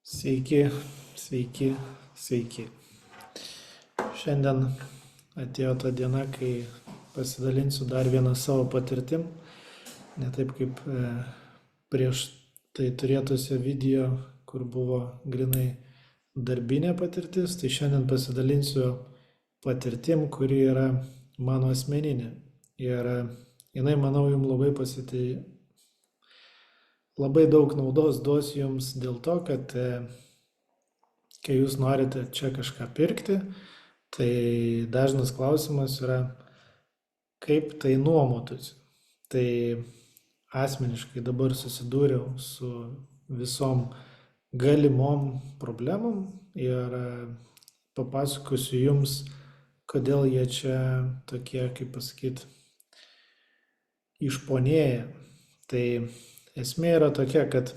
Sveiki, sveiki, sveiki. Šiandien atėjo ta diena, kai pasidalinsiu dar vieną savo patirtim. Ne taip kaip prieš tai turėtuose video, kur buvo grinai darbinė patirtis, tai šiandien pasidalinsiu patirtim, kuri yra mano asmeninė. Ir jinai, manau, jums labai daug naudos duos jums dėl to, kad kai jūs norite čia kažką pirkti, tai dažnas klausimas yra, kaip tai nuomotųsi. Tai asmeniškai dabar susidūriau su visom galimom problemom ir papasakosiu jums, kodėl jie čia tokie, kaip pasakyti, išponėja. Tai esmė yra tokia, kad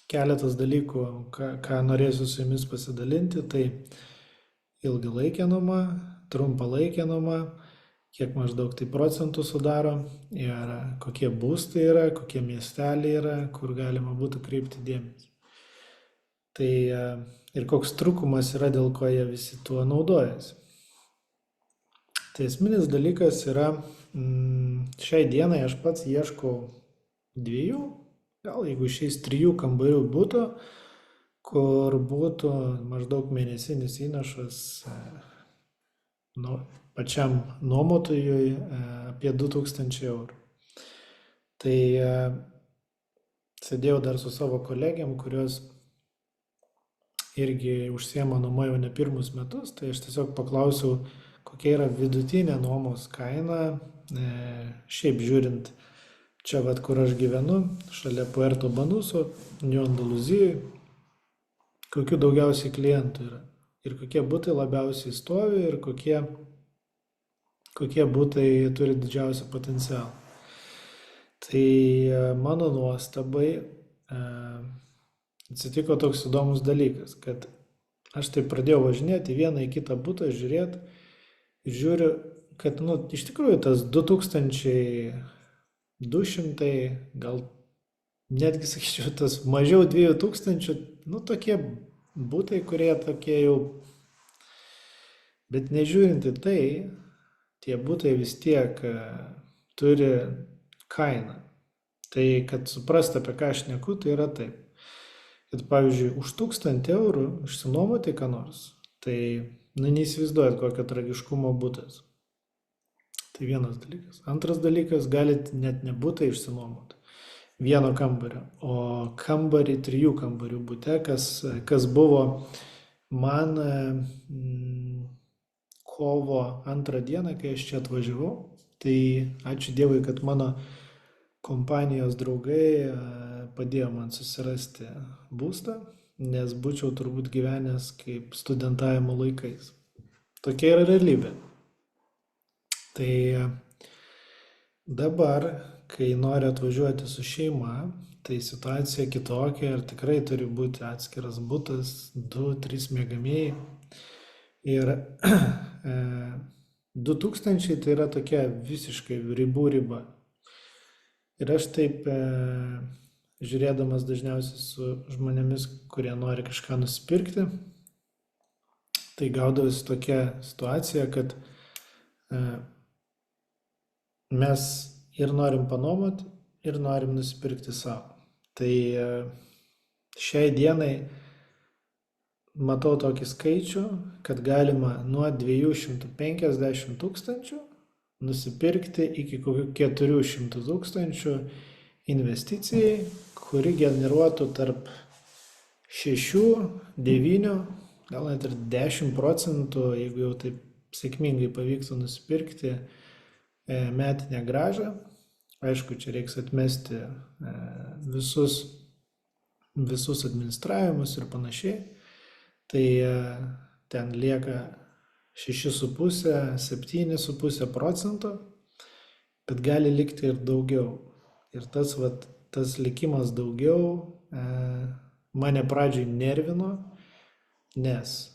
keletas dalykų, ką norėsiu su jumis pasidalinti, tai ilgalaikė nuoma, trumpalaikė nuoma, kiek maždaug tai procentų sudaro ir kokie būstai yra, kokie miesteliai yra, kur galima būtų kreipti dėmesį. Tai ir koks trūkumas yra, dėl ko jie visi tuo naudojasi. Tai esminis dalykas yra, šiai dienai aš pats ieškau 2, gal jeigu šiais 3 kambarių būtų, kur būtų maždaug mėnesinis įnašas pačiam nuomotojui apie 2000 eurų. Tai sėdėjau dar su savo kolegiam, kurios irgi užsiema nuoma jau ne pirmus metus, tai aš tiesiog paklausiau, kokia yra vidutinė nuomos kaina, šiaip žiūrint, čia vat, kur aš gyvenu, šalia Puerto Banuso, New Andaluzijai, kokių daugiausiai klientų yra ir kokie būtai labiausiai stovi ir kokie būtai turi didžiausią potencialą. Tai mano nuostabai atsitiko toks įdomus dalykas, kad aš taip pradėjau važinėti vieną į kitą butą, žiūrėti ir žiūriu, kad iš tikrųjų tas 2200, gal netgi sakyčiau, tas mažiau 2000, tokie būtai, kurie tokie jau, bet nežiūrint į tai, tie būtai vis tiek turi kainą. Tai kad suprast, apie ką aš šneku, tai yra taip. Kad pavyzdžiui, už 1000 eurų išsinuomoti ką nors, tai neįsivaizduojat, kokio tragiškumo būtas. Tai vienas dalykas. Antras dalykas, galit net ne būtą išsinuomoti vieno kambario, o kambarį 3 kambarių bute, kas buvo man kovo 2 dieną, kai aš čia atvažiavau. Tai ačiū Dievui, kad mano kompanijos draugai padėjo man susirasti būstą, nes būčiau turbūt gyvenęs kaip studentavimo laikais. Tokia yra realybė. Tai dabar, kai nori atvažiuoti su šeima, tai situacija kitokia ir tikrai turi būti atskiras butas, 2-3 miegamieji. Ir 2000 tai yra tokia visiškai ribų riba. Ir aš taip, žiūrėdamas dažniausiai su žmonėmis, kurie nori kažką nusipirkti, tai gaudavosi tokia situacija, kad mes ir norim panuomoti, ir norim nusipirkti savo. Tai šiai dienai matau tokį skaičių, kad galima nuo 250 000 nusipirkti iki kokių 400 000 investicijai, kuri generuotų tarp 6, 9, gal net ir 10%, jeigu jau taip sėkmingai pavyktų nusipirkti metinę grąžą. Aišku, čia reiks atmesti visus administravimus ir panašiai. Tai ten lieka 6,5–7,5%, bet gali likti ir daugiau. Ir tas likimas daugiau mane pradžioj nervino, nes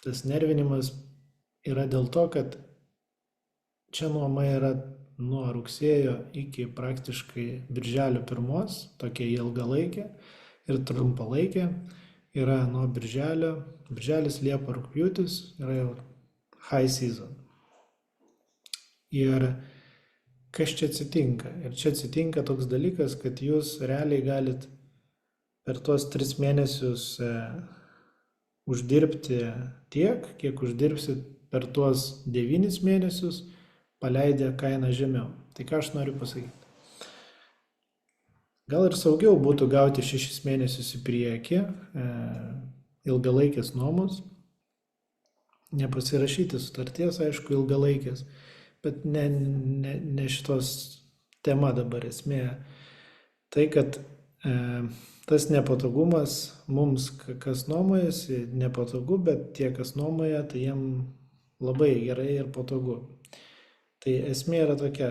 tas nervinimas yra dėl to, kad čia nuoma yra nuo rugsėjo iki praktiškai birželio 1, tokia ilgalaikė. ir trumpalaikė yra nuo birželis, liepa, rugpjūtis yra jau high season. Ir kas čia atsitinka? Ir čia atsitinka toks dalykas, kad jūs realiai galit per tuos 3 mėnesius uždirbti tiek, kiek uždirbsit per tuos 9 mėnesius, paleidę kainą žemiau. Tai ką aš noriu pasakyti? Gal ir saugiau būtų gauti 6 mėnesius į priekį ilgalaikės nuomos, nepasirašyti sutarties, aišku, ilgalaikės, bet ne šitos tema dabar esmė. Tai, kad tas nepatogumas mums, kas nuomojasi, nepatogu, bet tie, kas nuomoja, tai jiem labai gerai ir patogu. Tai esmė yra tokia,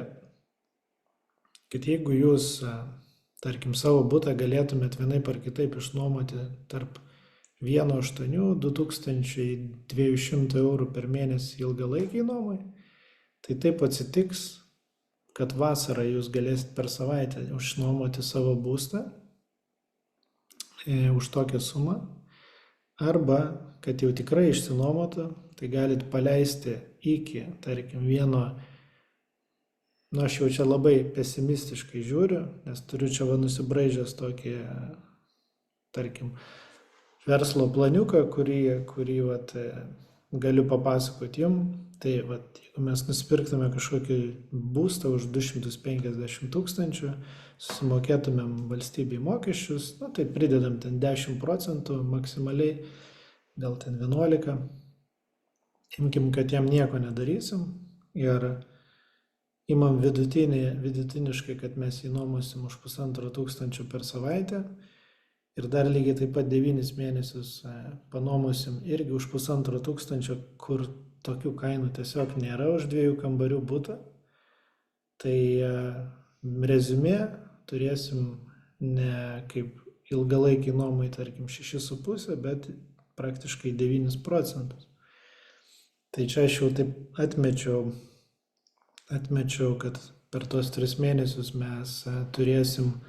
kad jeigu jūs, tarkim, savo butą galėtumėt vienaip ar kitaip išnuomoti tarp 1,8–2,200 eurų per mėnesį ilgalaikiai nuomai, tai taip atsitiks, kad vasarą jūs galėsit per savaitę išnuomoti savo būstą už tokią sumą, arba, kad jau tikrai išsinuomotų, tai galit paleisti iki, tarkim, aš jau čia labai pesimistiškai žiūriu, nes turiu čia nusibraižęs tokį, tarkim, verslo planiuką, kurį galiu papasakoti jums. Tai jeigu mes nusipirktume kažkokį būstą už 250 000, susimokėtumėm valstybei mokesčius, tai pridedam ten 10%, maksimaliai, gal ten 11%. Imkim, kad jam nieko nedarysim ir imam vidutiniškai, kad mes jį nuomosim už 1500 per savaitę ir dar lygiai taip pat 9 mėnesius panuomosim irgi už 1500, kur tokių kainų tiesiog nėra už 2 kambarių butą. Tai reziumė turėsim ne kaip ilgalaikiai nuomai, tarkim, 6,5, bet praktiškai 9%. Tai čia aš jau taip atmečiau, kad per tos 3 mėnesius mes turėsim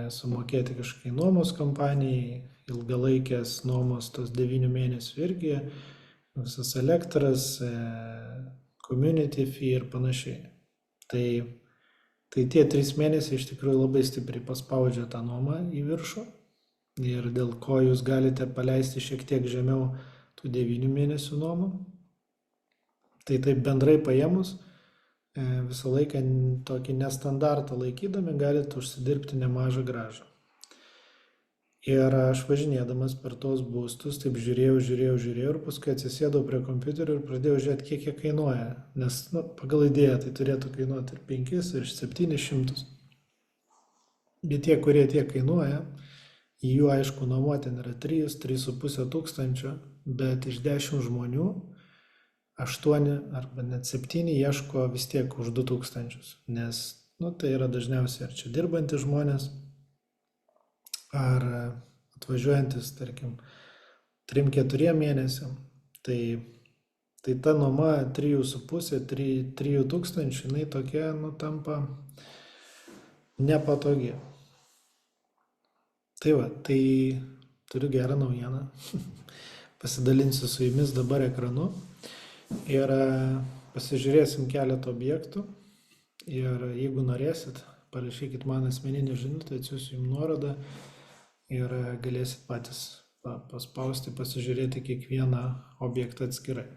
sumokėti kažkai nuomos kompanijai, ilgalaikės nuomos tos 9 mėnesių irgi, visas elektras, community fee ir panašiai. Tai tie 3 mėnesiai iš tikrųjų labai stipriai paspaudžia tą nuomą į viršų ir dėl ko jūs galite paleisti šiek tiek žemiau tų 9 mėnesių nuomų. Tai taip bendrai paėmus, visą laiką tokį nestandartą laikydami galite užsidirbti nemažą grąžą. Ir aš važinėdamas per tos būstus, taip žiūrėjau ir paskui atsisėdau prie kompiuterio ir pradėjau žiūrėti, kiek jie kainuoja. Nes pagal idėją tai turėtų kainuoti ir 500, ir 700. Bet tie, kurie tiek kainuoja, jų aišku nuomoti yra 3–3,5 tūkstančio, bet iš 10 žmonių 8 arba net 7 ieško vis tiek už 2000. Nes tai yra dažniausiai ar čia dirbantys žmonės, ar atvažiuojantis, tarkim, 3–4 mėnesiam. Tai ta nuoma 3,5–3 tūkstančių, jinai tokia, tampa nepatogi. Tai turiu gerą naujieną. Pasidalinsiu su jumis dabar ekranu ir pasižiūrėsim keletą objektų. Ir jeigu norėsit, parašykit man asmeninį žinutę, atsiųsiu jums nuorodą. Ir galėsit patys paspausti, pasižiūrėti kiekvieną objektą atskirai.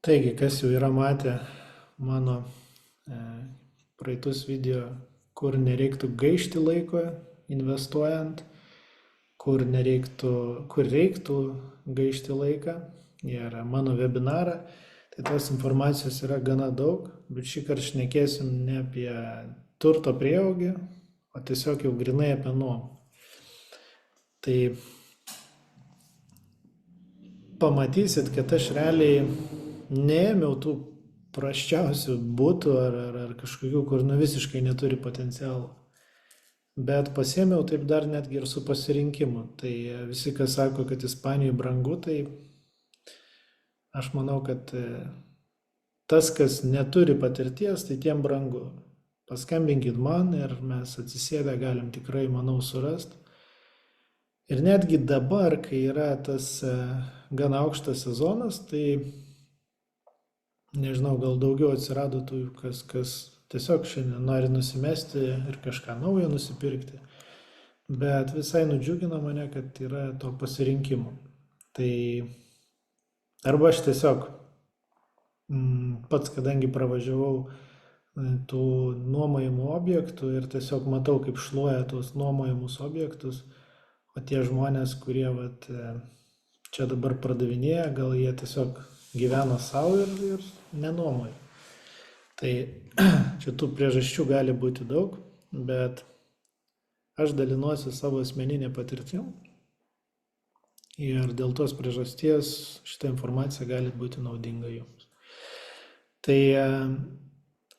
Taigi, kas jau yra matę mano praeitus video, kur nereiktų gaišti laiko investuojant, kur reiktų gaišti laiką, ir mano webinarą, tai tos informacijos yra gana daug, bet šį kartą šnekėsim ne apie turto prieaugį, o tiesiog jau grinai apie nuomą. Tai pamatysit, kad aš realiai neėmiau tų prasčiausių butų ar kažkokių, kur visiškai neturi potencialo. Bet pasiėmiau taip dar netgi ir su pasirinkimu. Tai visi, kas sako, kad Ispanijoje brangu, tai aš manau, kad tas, kas neturi patirties, tai tiem brangu. paskambinkit man ir mes atsisėdę galim tikrai, manau, surasti. Ir netgi dabar, kai yra tas gana aukštas sezonas, tai nežinau, gal daugiau atsirado tų, kas tiesiog šiandien nori nusimesti ir kažką naujo nusipirkti. Bet visai nudžiugino mane, kad yra to pasirinkimo. Tai arba aš tiesiog pats, kadangi pravažiavau tų nuomojimų objektų ir tiesiog matau, kaip šluoja tuos nuomojimus objektus, o tie žmonės, kurie čia dabar pardavinėja, gal jie tiesiog gyvena savo ir nenuomoja. Tai čia tų priežasčių gali būti daug, bet aš dalinuosi savo asmeninę patirtim ir dėl tos priežasties šitą informaciją gali būti naudinga jums. Tai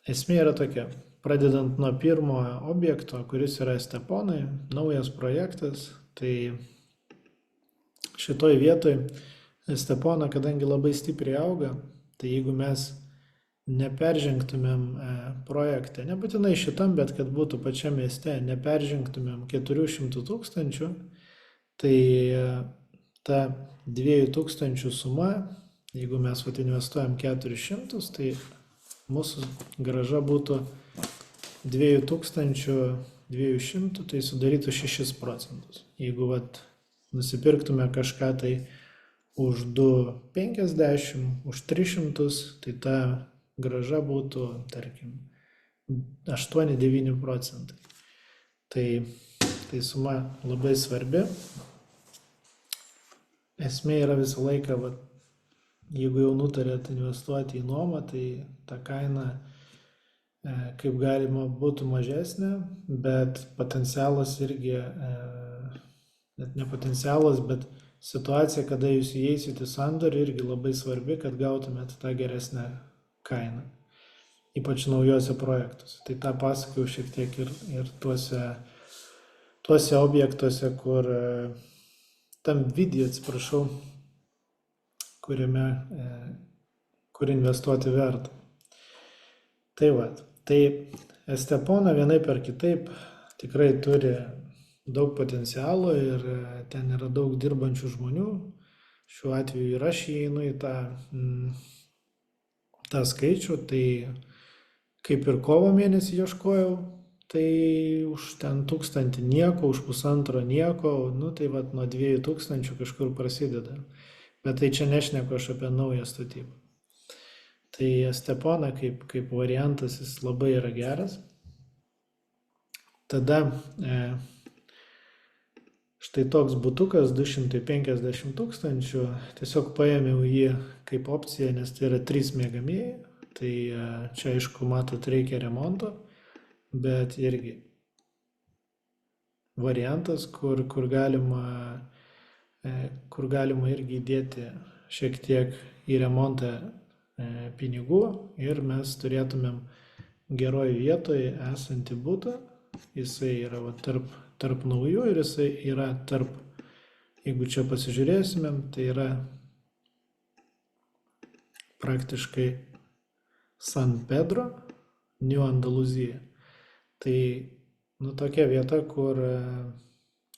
esmė yra tokia, pradedant nuo pirmojo objekto, kuris yra Steponai, naujas projektas, tai šitoj vietoj Stepona, kadangi labai stipriai auga, tai jeigu mes neperžengtumėm projekte, nebūtinai šitam, bet kad būtų pačiam mieste, neperžengtumėm 400 000, tai ta 2000 suma, jeigu mes investuojam 400, tai mūsų grąža būtų 2200, tai sudarytų 6%. Jeigu nusipirktume kažką tai už 250, už 300, tai ta grąža būtų, tarkim, 8-9%. Tai suma labai svarbi. Esmė yra visą laiką, jeigu jau nutarėt investuoti į nuomą, tai ta kaina kaip galima būtų mažesnė, bet potencialas irgi, net ne potencialas, bet situacija, kada jūs įeisit į sandorį, irgi labai svarbi, kad gautumėt tą geresnę kainą, ypač naujose projektuose. Tai tą pasakau šiek tiek ir tuose objektuose, tam video, atsiprašau, kur investuoti verta. Tai Estepona vienaip ar kitaip tikrai turi daug potencialo ir ten yra daug dirbančių žmonių. Šiuo atveju ir aš įeinu į tą skaičių, tai kaip ir kovo mėnesį ieškojau, tai už ten 1000 nieko, už 1,5 nieko, tai nuo 2000 kažkur prasideda. Bet tai čia nešneku aš apie naują statybą. Tai Estepona kaip variantas jis labai yra geras. Tada štai toks butukas 250 000, tiesiog paėmiau jį kaip opciją, nes tai yra 3 miegamieji. Tai čia aišku, matot, reikia remonto, bet irgi variantas, kur galima irgi įdėti šiek tiek į remontą pinigų ir mes turėtumėm geroj vietoje esantį butą. Jisai yra tarp naujų ir jisai yra tarp, jeigu čia pasižiūrėsimėm, tai yra praktiškai San Pedro, New Andaluzija. Tai tokia vieta, kur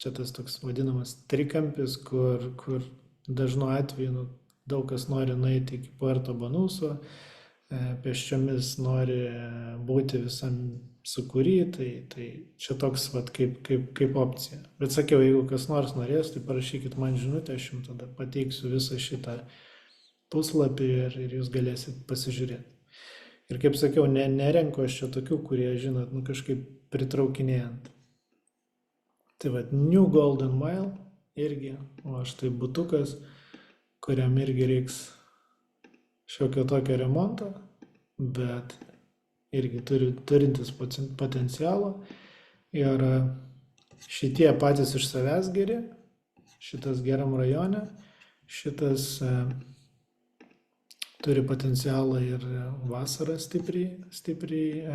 čia tas toks vadinamas trikampis, kur dažnu atveju daug kas nori nueiti iki Puerto Banuso, pėsčiomis nori būti visam sukūry, tai čia toks kaip opcija. Bet sakiau, jeigu kas nors norės, tai parašykit man žinutę, aš jums tada pateiksiu visą šitą puslapį ir jūs galėsit pasižiūrėti. Ir kaip sakiau, nerenku aš čia tokių, kurie, žinot, kažkaip pritraukinėjant. Tai New Golden Mile irgi, o štai butukas, kuriam irgi reiks šiokio tokio remonto, bet irgi turintis potencialą. Ir šitie patys iš savęs geri, šitas geram rajone, šitas turi potencialą ir vasarą stipriai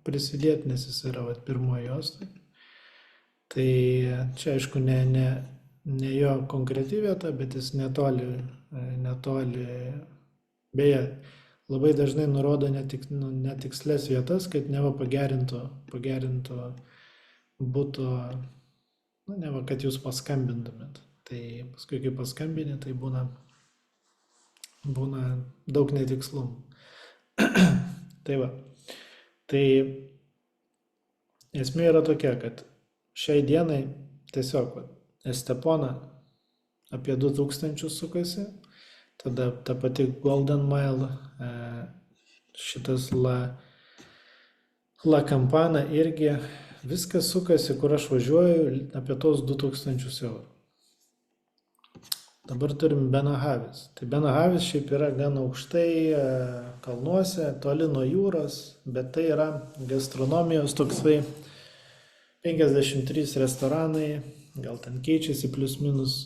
prisidėti, nes jis yra pirmoji juosta. Tai čia aišku ne jo konkreti vieta, bet jis netoli. Beje, labai dažnai nurodo netikslės vietas, kad neva pagerintų būtų, neva, kad jūs paskambintumėt. Tai paskui, kai paskambinė, tai būna daug netikslumų. Tai va. Tai esmė yra tokia, kad šiai dienai tiesiog Estepona apie 2000 sukasi, tada ta pati Golden Mile, šitas La Campana irgi, viskas sukasi, kur aš važiuoju, apie tos 2000 eurų. Dabar turim Benahavis. Tai Benahavis šiaip yra gan aukštai kalnuose, toli nuo jūros, bet tai yra gastronomijos toksai 53 restoranai, gal ten keičiasi plius minus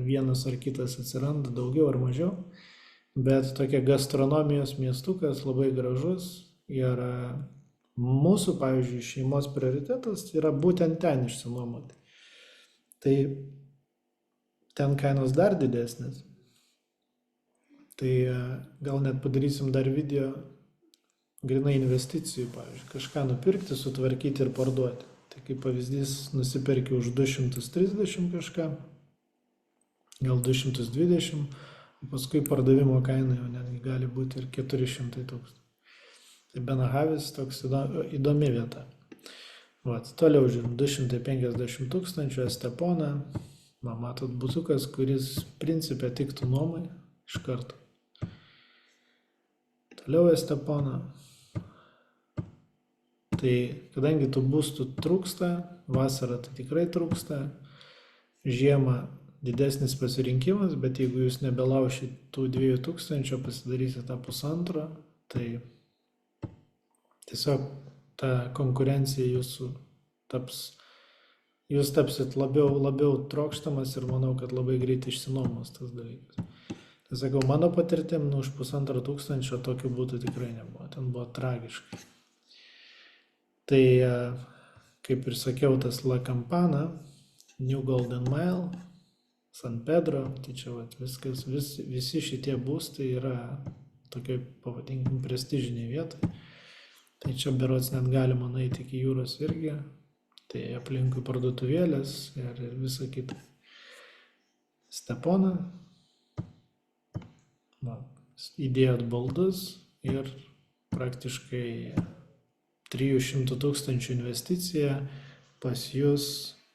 vienas ar kitas atsiranda, daugiau ar mažiau, bet tokia gastronomijos miestukas labai gražus ir mūsų, pavyzdžiui, šeimos prioritetas yra būtent ten išsinuomoti. Tai ten kainos dar didesnės. Tai gal net padarysim dar video grinai investicijų, pavyzdžiui, kažką nupirkti, sutvarkyti ir parduoti. Tai kaip pavyzdys, nusiperki už 230 kažką, gal 220, o paskui pardavimo kaina jau netgi gali būti ir 400 000. Tai Benahavis toks įdomi vieta. Vat, toliau žiūrim, 250 000 Estepona. Matot, butukas, kuris principė tiktų nuomai iš karto. Toliau Estepona. Tai kadangi tų būstų trūksta, vasarą tai tikrai trūksta, žiemą didesnis pasirinkimas, bet jeigu jūs nebelaušit tų 2000, pasidarysit tą 1,5, tai tiesiog ta konkurencija jūsų jūs tapsit labiau trokštamas ir manau, kad labai greit išsinuomos tas dalykas. Tai sakau, mano patirtim, už 1500 tokių būtų tikrai nebuvo, ten buvo tragiškai. Tai, kaip ir sakiau, tas La Campana, New Golden Mile, San Pedro, tai čia viskas, visi šitie būstai yra tokioj, pavadinkim, prestižiniai vietai. Tai čia berods net galima nueiti iki jūros irgi, tai aplinkui parduotuvėlės ir visa kita. Estepona, įdėjot baldus ir praktiškai 300 000 investicija pas jūs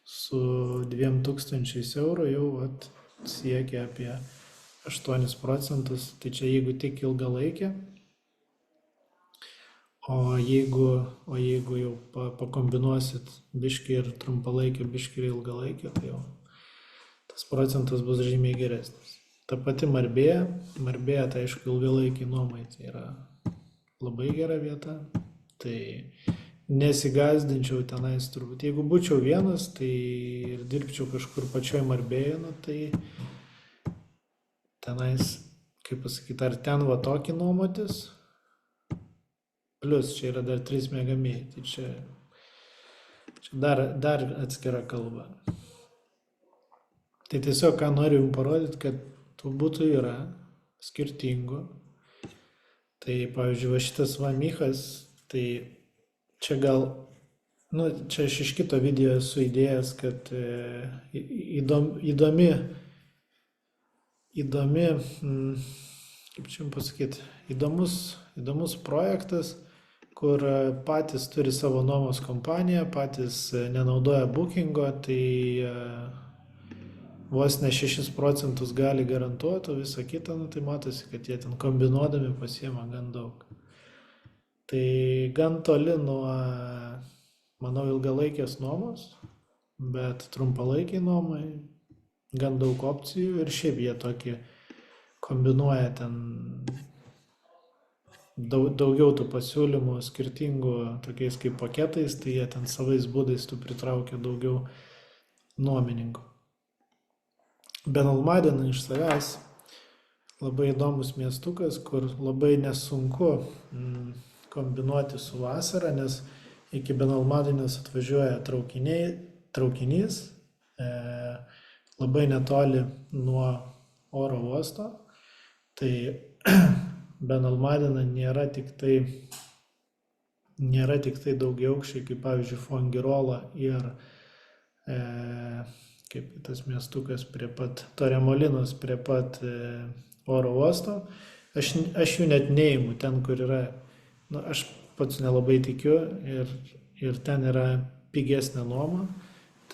su 2000 eurų jau siekia apie 8%, tai čia jeigu tik ilgalaikė, o jeigu jau pakombinuosit biškį ir trumpalaikį, biškį ir ilgalaikį, tai jau tas procentas bus žymiai geresnis. Ta pati Marbėja, tai aišku ilgalaikiai nuomai, tai yra labai gera vieta, tai nesigazdinčiau tenais turbūt. Jeigu būčiau vienas, tai ir dirbčiau kažkur pačioj Marbėje, tai tenais, kaip pasakyti, ar ten va tokį nuomotis, plus čia yra dar 3 miegamieji, tai čia dar atskira kalba. Tai tiesiog, ką noriu jums parodyti, kad tų būtų yra skirtingų. Tai, pavyzdžiui, va šitas Michas, tai čia gal, čia aš iš kito video esu įdėjęs, kad įdomi, kaip čia jums pasakyti, įdomus projektas, kur patys turi savo nuomos kompaniją, patys nenaudoja bookingo, tai vos ne 6% gali garantuoti, o visą kitą, tai matosi, kad jie ten kombinuodami pasiema gan daug. Tai gan toli nuo, manau, ilgalaikės nuomos, bet trumpalaikiai nuomai gan daug opcijų ir šiaip jie tokį kombinuoja ten daugiau tų pasiūlymų skirtingų tokiais kaip paketais, tai jie ten savais būdais tu pritraukia daugiau nuomininkų. Benalmadena iš savęs labai įdomus miestukas, kur labai nesunku kombinuoti su vasara, nes iki Benalmadenės atvažiuoja traukinys labai netoli nuo oro uosto. Tai Benalmadena nėra tik tai daugiaaukščiai, kaip pavyzdžiui Fuengirola ir kaip tas miestukas prie pat Torremolinos, prie pat oro uosto. Aš jų net neimu ten, kur yra, aš pats nelabai tikiu ir ten yra pigesnė nuoma,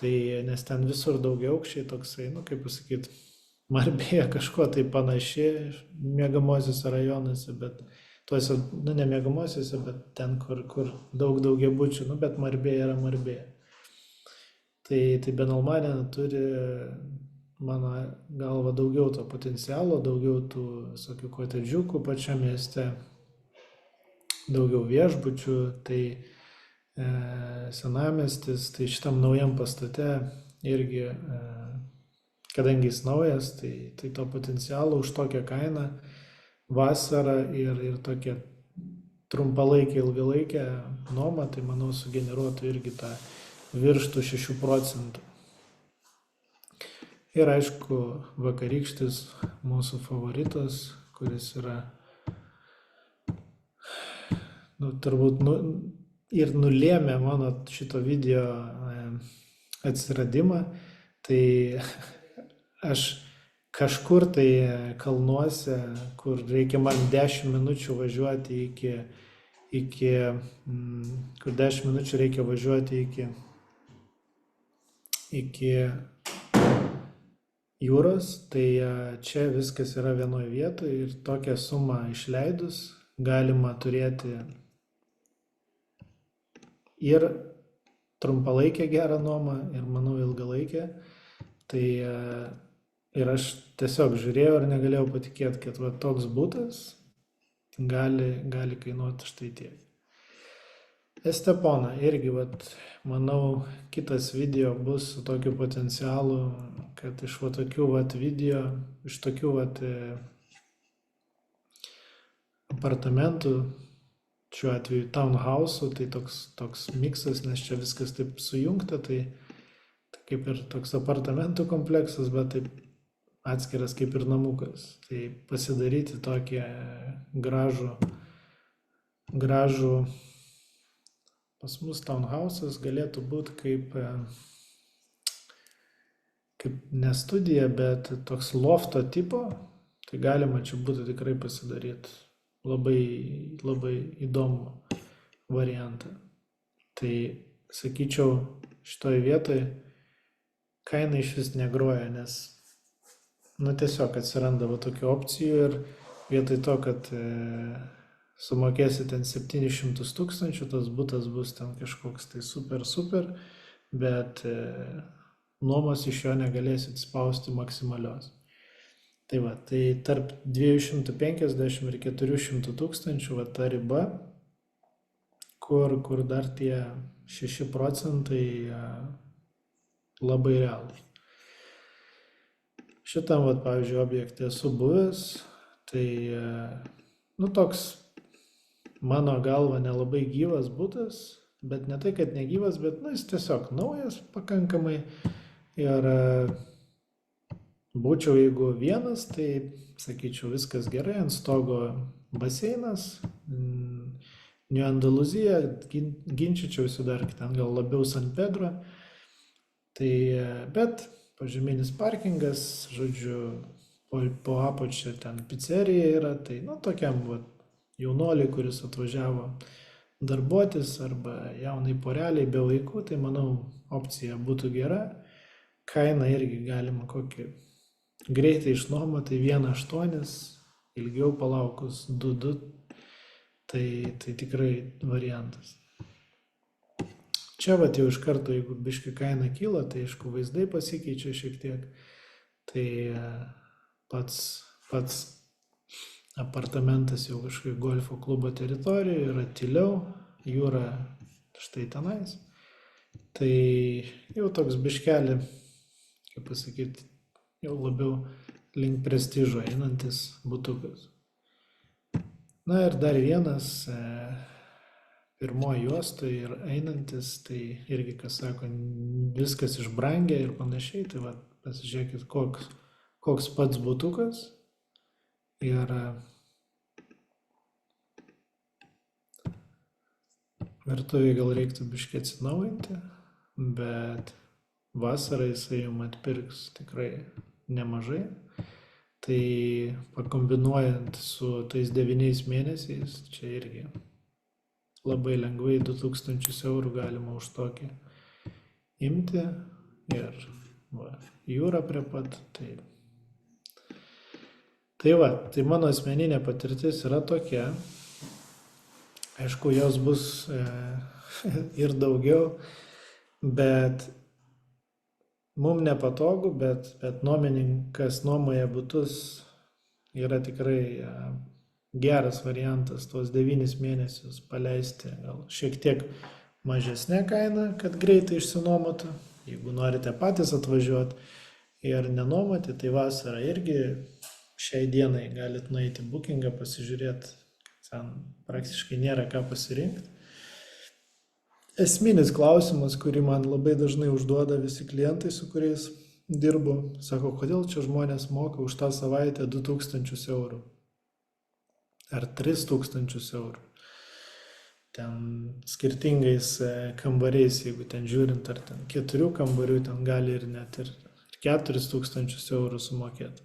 tai nes ten visur daugiaaukščiai toksai, kaip pasakyti, Marbėja kažko tai panaši miegamosiuose rajonuose, bet tuose, ne miegamosiuose, bet ten, kur daug daugiabučių, bet Marbėja yra Marbėja. Tai Benalmadena turi, mano galva, daugiau to potencialo, daugiau tų visokių kotedžiukų pačiame mieste, daugiau viešbučių, tai senamiestis, tai šitam naujam pastate irgi, kadangi jis naujas, tai to potencialo už tokią kainą vasarą ir tokią trumpalaikę, ilgalaikę nuomą, tai manau sugeneruotų irgi tą virš tų 6%. Ir aišku, vakarykštis mūsų favoritas, kuris yra turbūt ir nulėmė mano šito video atsiradimą, tai aš kažkur tai kalnuose, kur reikia man 10 minučių važiuoti kur 10 minučių reikia važiuoti iki jūros, tai čia viskas yra vienoje vietoje ir tokią sumą išleidus galima turėti ir trumpalaikę gerą nuomą, ir manau ilgalaikę. Tai ir aš tiesiog žiūrėjau ir negalėjau patikėti, kad toks būtas gali kainuoti štai tiek. Estepona irgi, manau, kitas video bus su tokiu potencialu, kad iš tokių video, iš tokių apartamentų, šiuo atveju townhouse'ų, tai toks miksas, nes čia viskas taip sujungta, tai kaip ir toks apartamentų kompleksas, bet taip atskiras kaip ir namukas. Tai pasidaryti tokį gražų pas mus townhouse'as galėtų būti kaip ne studija, bet toks lofto tipo, tai galima čia būtų tikrai pasidaryti labai, labai įdomų variantą. Tai sakyčiau, šitoj vietoj kaina iš vis negroja, nes tiesiog atsiranda tokių opcijų ir vietoj to, kad sumokėsi ten 700 000, tas butas bus ten kažkoks tai super, bet nuomos iš jo negalėsit spausti maksimalios. Tai tarp 250 ir 400 000 ta riba, kur dar tie 6% labai realūs. Šitam, pavyzdžiui, objekte esu buvęs, tai toks mano galva nelabai gyvas butas, bet ne tai, kad negyvas, bet jis tiesiog naujas pakankamai. Ir būčiau, jeigu vienas, tai sakyčiau, viskas gerai, ant stogo baseinas, New Andaluzija, ginčyčiausi dar ten gal labiau San Pedro, bet pažeminis parkingas, žodžiu, po apačia ten pizzerija yra, tai tokiam jaunoliui, kuris atvažiavo darbuotis arba jaunai poreliai be vaikų, tai manau opcija būtų gera. Kaina irgi galima kokį greitai išnuomoti 1,8, ilgiau palaukus 2,2, tai tikrai variantas. Čia jau iš karto, jeigu biški kaina kyla, tai aišku vaizdai pasikeičia šiek tiek, tai pats apartamentas jau kažkaip golfo klubo teritorijoje yra tyliau, jūra štai tenais, tai jau toks biškelį, kaip pasakyti, jau labiau link prestižo einantis butukas. Ir dar vienas pirmoji juosta ir einantis, tai irgi, kas sako, viskas išbrangė ir panašiai, tai pasižiūrėkit, koks pats butukas ir virtuviai gal reiktų biškiai atsinaujinti, bet vasarą jisai jums atpirks tikrai nemažai. Tai pakombinuojant su tais 9 mėnesiais, čia irgi labai lengvai 2000 eurų galima už tokį imti ir jūra prie pat. Tai mano asmeninė patirtis yra tokia. Aišku, jos bus ir daugiau, bet mums nepatogu, bet nuomininkas nuomoja butus yra tikrai geras variantas tuos 9 mėnesius paleisti gal šiek tiek mažesnė kaina, kad greitai išsinuomotų. Jeigu norite patys atvažiuoti ir nenuomoti, tai vasarą irgi šiai dienai galit nueiti į bookingą, pasižiūrėti, ten praktiškai nėra ką pasirinkti. Esminis klausimas, kurį man labai dažnai užduoda visi klientai, su kuriais dirbu, sako, kodėl čia žmonės moka už tą savaitę 2000 eurų ar 3000 eurų. Ten skirtingais kambariais, jeigu ten žiūrint, ar ten 4 kambarių, ten gali ir net ir 4000 eurų sumokėti.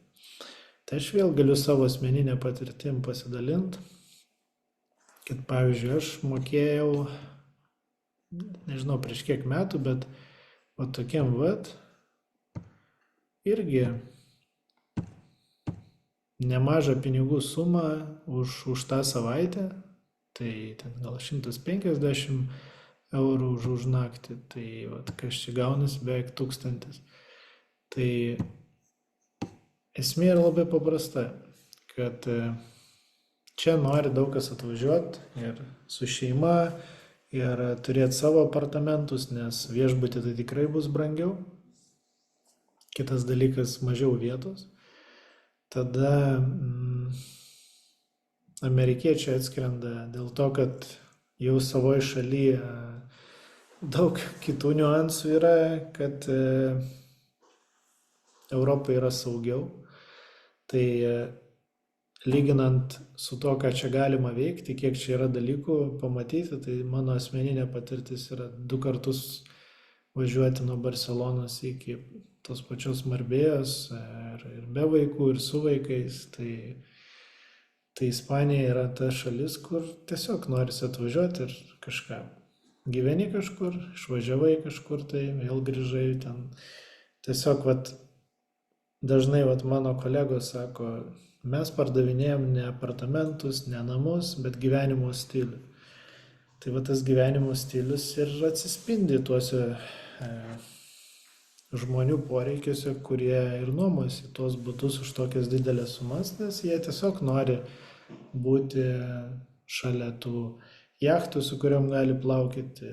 Tai aš vėl galiu savo asmeninę patirtim pasidalinti, kad pavyzdžiui, aš mokėjau, nežinau prieš kiek metų, bet tokiam irgi nemažą pinigų sumą už tą savaitę, tai ten gal 150 eurų už naktį, tai kas čia gaunasi beveik 1000. Tai esmė yra labai paprasta, kad čia nori daug kas atvažiuoti ir su šeima, ir turėti savo apartamentus, nes viešbutį tai tikrai bus brangiau. Kitas dalykas, mažiau vietos. Tada amerikiečiai atskrenda dėl to, kad jau savoje šalyje daug kitų niuansų yra, kad Europai yra saugiau. Tai lyginant su to, ką čia galima veikti, kiek čia yra dalykų pamatyti, tai mano asmeninė patirtis yra 2 kartus važiuoti nuo Barcelonos iki tos pačios Marbėjos ir be vaikų, ir su vaikais. Tai Ispanija yra ta šalis, kur tiesiog norisi atvažiuoti ir kažką. Gyveni kažkur, išvažiavai kažkur, tai vėl grįžai ten. Tiesiog dažnai mano kolegos sako, mes pardavinėjom ne apartamentus, ne namus, bet gyvenimo stilių. Tai tas gyvenimo stilius ir atsispindi tuose žmonių poreikiuose, kurie ir nuomojasi tuos butus už tokias didelės sumas, nes jie tiesiog nori būti šalia tų jachtų, su kuriuom gali plaukyti,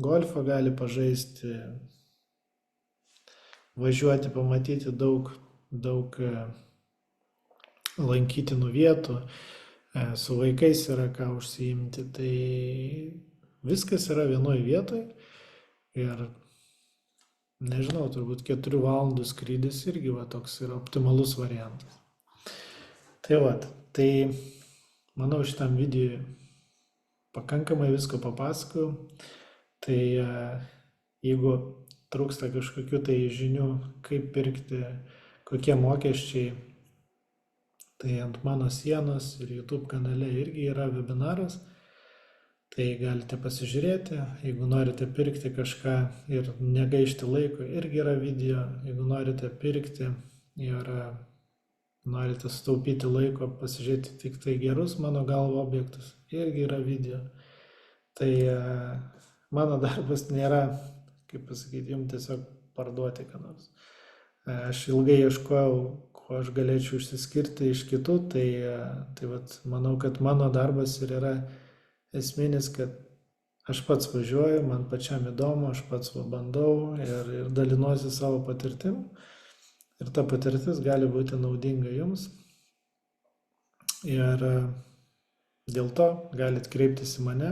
golfą gali pažaisti, važiuoti, pamatyti daug lankytinų vietų, su vaikais yra ką užsiimti, tai viskas yra vienoje vietoje ir nežinau, turbūt 4 valandų skrydis irgi toks yra optimalus variantas. Tai manau šitam video pakankamai visko papasakojau, tai jeigu trūksta kažkokių tai žinių, kaip pirkti, kokie mokesčiai, tai ant mano sienos ir YouTube kanale irgi yra webinaras, tai galite pasižiūrėti, jeigu norite pirkti kažką ir negaišti laiko, irgi yra video, jeigu norite pirkti ir norite sutaupyti laiko, pasižiūrėti tik tai gerus mano galvo objektus, irgi yra video. Tai mano darbas nėra, kaip pasakyti, jums tiesiog parduoti ką nors. Aš ilgai ieškojau, kuo aš galėčiau išsiskirti iš kitų, tai manau, kad mano darbas ir yra esminis, kad aš pats važiuoju, man pačiam įdomu, aš pats bandau ir dalinuosi savo patirtim. Ir ta patirtis gali būti naudinga jums. Ir dėl to galit kreiptis į mane.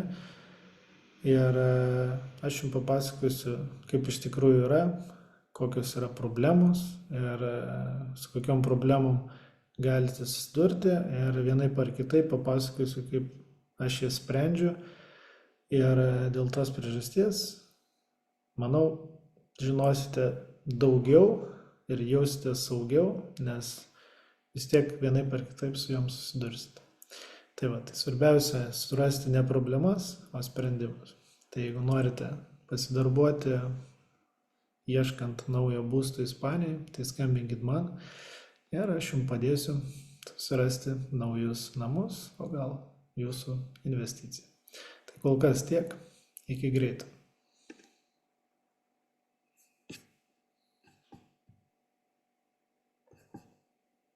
Ir aš jums papasakosiu, kaip iš tikrųjų yra, kokios yra problemos ir su kokiom problemom galite susidurti. Ir vienaip ar kitaip papasakosiu, kaip aš jas sprendžiu. Ir dėl tos priežasties, manau, žinosite daugiau ir jausite saugiau, nes vis tiek vienaip ar kitaip su joms susidursite. Tai va, tai svarbiausia surasti ne problemas, o sprendimus. Tai jeigu norite pasidarbuoti, ieškant naujo būsto Ispanijoje, tai skambinkit man ir aš jums padėsiu susirasti naujus namus, o gal jūsų investiciją. Tai kol kas tiek, iki greito.